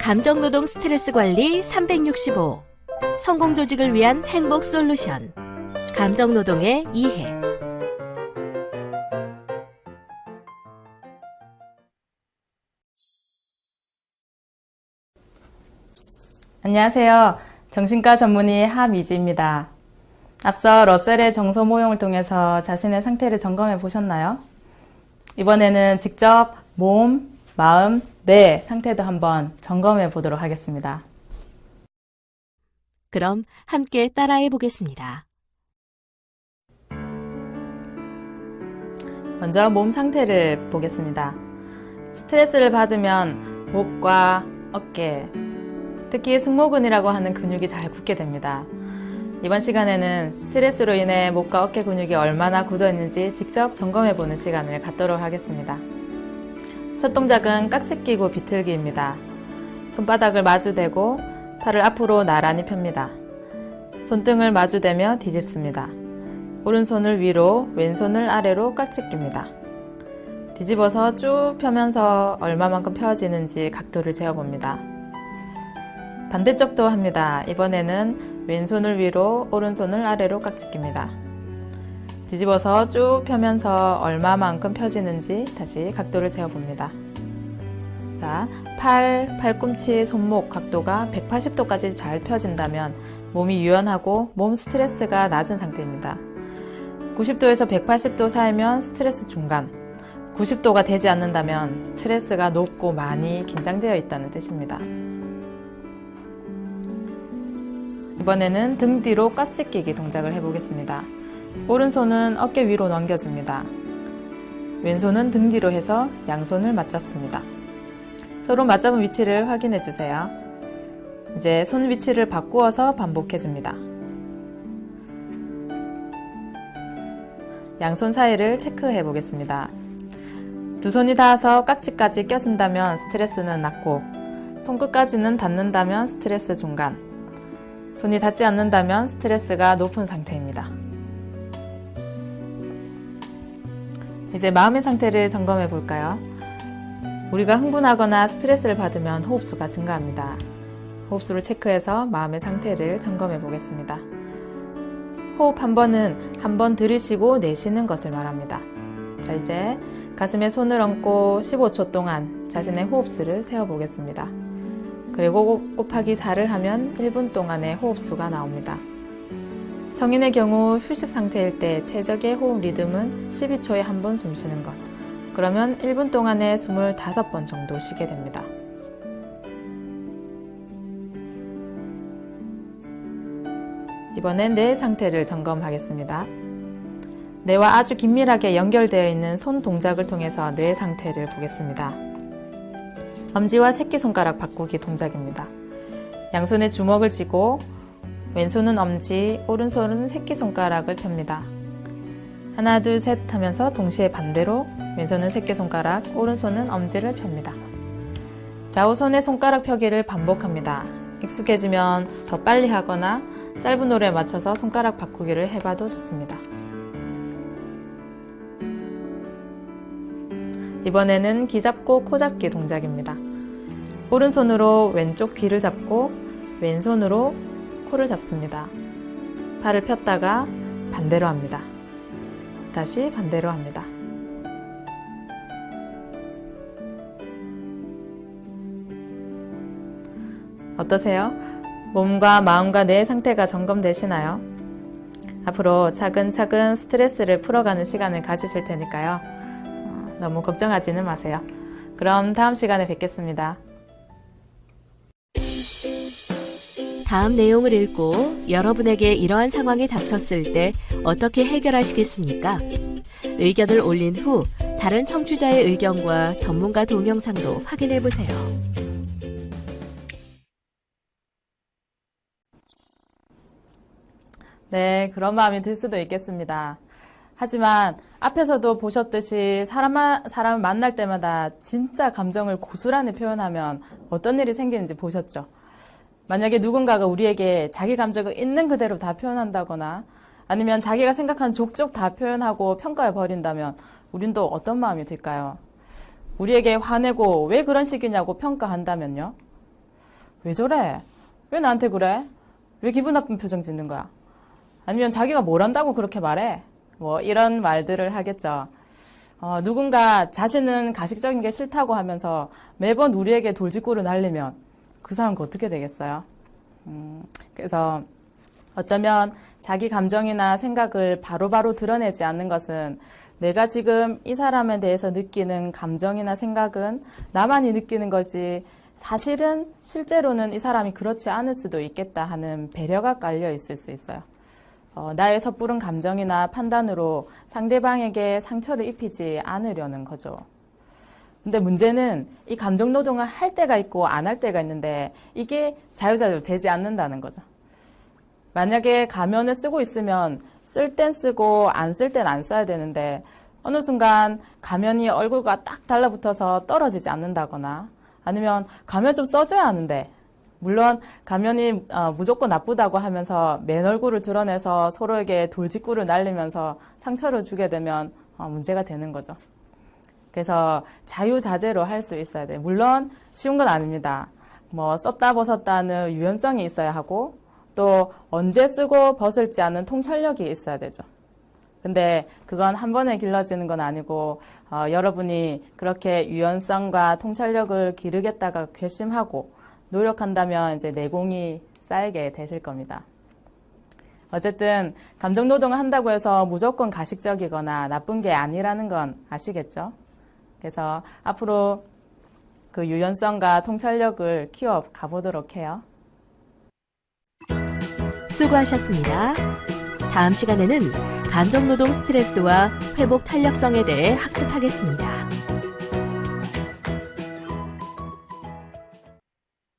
감정노동 스트레스 관리 365. 성공 조직을 위한 행복 솔루션. 감정노동의 이해. 안녕하세요. 정신과 전문의 하미지입니다. 앞서 러셀의 정서 모형을 통해서 자신의 상태를 점검해 보셨나요? 이번에는 직접 몸, 마음, 뇌 상태도 한번 점검해 보도록 하겠습니다. 그럼 함께 따라해 보겠습니다. 먼저 몸 상태를 보겠습니다. 스트레스를 받으면 목과 어깨, 특히 승모근이라고 하는 근육이 잘 굳게 됩니다. 이번 시간에는 스트레스로 인해 목과 어깨 근육이 얼마나 굳어 있는지 직접 점검해 보는 시간을 갖도록 하겠습니다. 첫 동작은 깍지 끼고 비틀기입니다. 손바닥을 마주대고 팔을 앞으로 나란히 펴니다. 손등을 마주대며 뒤집습니다. 오른손을 위로, 왼손을 아래로 깍지 낍니다. 뒤집어서 쭉 펴면서 얼마만큼 펴지는지 각도를 재어봅니다. 반대쪽도 합니다. 이번에는 왼손을 위로, 오른손을 아래로 깍지 낍니다. 뒤집어서 쭉 펴면서 얼마만큼 펴지는지 다시 각도를 재어봅니다. 자, 팔꿈치, 손목 각도가 180도까지 잘 펴진다면 몸이 유연하고 몸 스트레스가 낮은 상태입니다. 90도에서 180도 사이면 스트레스 중간, 90도가 되지 않는다면 스트레스가 높고 많이 긴장되어 있다는 뜻입니다. 이번에는 등 뒤로 깍지 끼기 동작을 해보겠습니다. 오른손은 어깨 위로 넘겨줍니다. 왼손은 등 뒤로 해서 양손을 맞잡습니다. 서로 맞잡은 위치를 확인해 주세요. 이제 손 위치를 바꾸어서 반복해 줍니다. 양손 사이를 체크해 보겠습니다. 두 손이 닿아서 깍지까지 껴진다면 스트레스는 낮고, 손끝까지는 닿는다면 스트레스 중간, 손이 닿지 않는다면 스트레스가 높은 상태입니다. 이제 마음의 상태를 점검해 볼까요? 우리가 흥분하거나 스트레스를 받으면 호흡수가 증가합니다. 호흡수를 체크해서 마음의 상태를 점검해 보겠습니다. 호흡 한 번은 한 번 들이쉬고 내쉬는 것을 말합니다. 자, 이제 가슴에 손을 얹고 15초 동안 자신의 호흡수를 세어 보겠습니다. 그리고 곱하기 4를 하면 1분 동안의 호흡수가 나옵니다. 성인의 경우 휴식 상태일 때 최적의 호흡 리듬은 12초에 한 번 숨 쉬는 것. 그러면 1분 동안에 25번 정도 쉬게 됩니다. 이번엔 뇌 상태를 점검하겠습니다. 뇌와 아주 긴밀하게 연결되어 있는 손 동작을 통해서 뇌 상태를 보겠습니다. 엄지와 새끼손가락 바꾸기 동작입니다. 양손에 주먹을 쥐고 왼손은 엄지, 오른손은 새끼손가락을 펴니다. 하나, 둘, 셋 하면서 동시에 반대로 왼손은 새끼손가락, 오른손은 엄지를 펴니다. 좌우손의 손가락 펴기를 반복합니다. 익숙해지면 더 빨리 하거나 짧은 노래에 맞춰서 손가락 바꾸기를 해봐도 좋습니다. 이번에는 귀 잡고 코 잡기 동작입니다. 오른손으로 왼쪽 귀를 잡고 왼손으로 코를 잡습니다. 팔을 폈다가 반대로 합니다. 다시 반대로 합니다. 어떠세요? 몸과 마음과 뇌의 상태가 점검되시나요? 앞으로 차근차근 스트레스를 풀어가는 시간을 가지실 테니까요. 너무 걱정하지는 마세요. 그럼 다음 시간에 뵙겠습니다. 다음 내용을 읽고 여러분에게 이러한 상황이 닥쳤을 때 어떻게 해결하시겠습니까? 의견을 올린 후 다른 청취자의 의견과 전문가 동영상도 확인해 보세요. 네, 그런 마음이 들 수도 있겠습니다. 하지만 앞에서도 보셨듯이 사람을 만날 때마다 진짜 감정을 고스란히 표현하면 어떤 일이 생기는지 보셨죠? 만약에 누군가가 우리에게 자기 감정을 있는 그대로 다 표현한다거나 아니면 자기가 생각한 족족 다 표현하고 평가해 버린다면 우린 또 어떤 마음이 들까요? 우리에게 화내고 왜 그런 식이냐고 평가한다면요? 왜 저래? 왜 나한테 그래? 왜 기분 나쁜 표정 짓는 거야? 아니면 자기가 뭘 한다고 그렇게 말해? 뭐 이런 말들을 하겠죠. 누군가 자신은 가식적인 게 싫다고 하면서 매번 우리에게 돌직구를 날리면 그 사람은 어떻게 되겠어요? 그래서 어쩌면 자기 감정이나 생각을 바로바로 드러내지 않는 것은 내가 지금 이 사람에 대해서 느끼는 감정이나 생각은 나만이 느끼는 거지 사실은 실제로는 이 사람이 그렇지 않을 수도 있겠다 하는 배려가 깔려 있을 수 있어요. 나의 섣부른 감정이나 판단으로 상대방에게 상처를 입히지 않으려는 거죠. 근데 문제는 이 감정 노동을 할 때가 있고 안 할 때가 있는데 이게 자유자재로 되지 않는다는 거죠. 만약에 가면을 쓰고 있으면 쓸 땐 쓰고 안 쓸 땐 안 써야 되는데 어느 순간 가면이 얼굴과 딱 달라붙어서 떨어지지 않는다거나 아니면 가면 좀 써줘야 하는데 물론 가면이 무조건 나쁘다고 하면서 맨 얼굴을 드러내서 서로에게 돌직구를 날리면서 상처를 주게 되면 문제가 되는 거죠. 그래서 자유자재로 할 수 있어야 돼요. 물론 쉬운 건 아닙니다. 뭐 썼다 벗었다는 유연성이 있어야 하고 또 언제 쓰고 벗을지 아는 통찰력이 있어야 되죠. 근데 그건 한 번에 길러지는 건 아니고 여러분이 그렇게 유연성과 통찰력을 기르겠다가 결심하고 노력한다면 이제 내공이 쌓이게 되실 겁니다. 어쨌든 감정 노동을 한다고 해서 무조건 가식적이거나 나쁜 게 아니라는 건 아시겠죠? 그래서 앞으로 그 유연성과 통찰력을 키워 가보도록 해요. 수고하셨습니다. 다음 시간에는 감정노동 스트레스와 회복 탄력성에 대해 학습하겠습니다.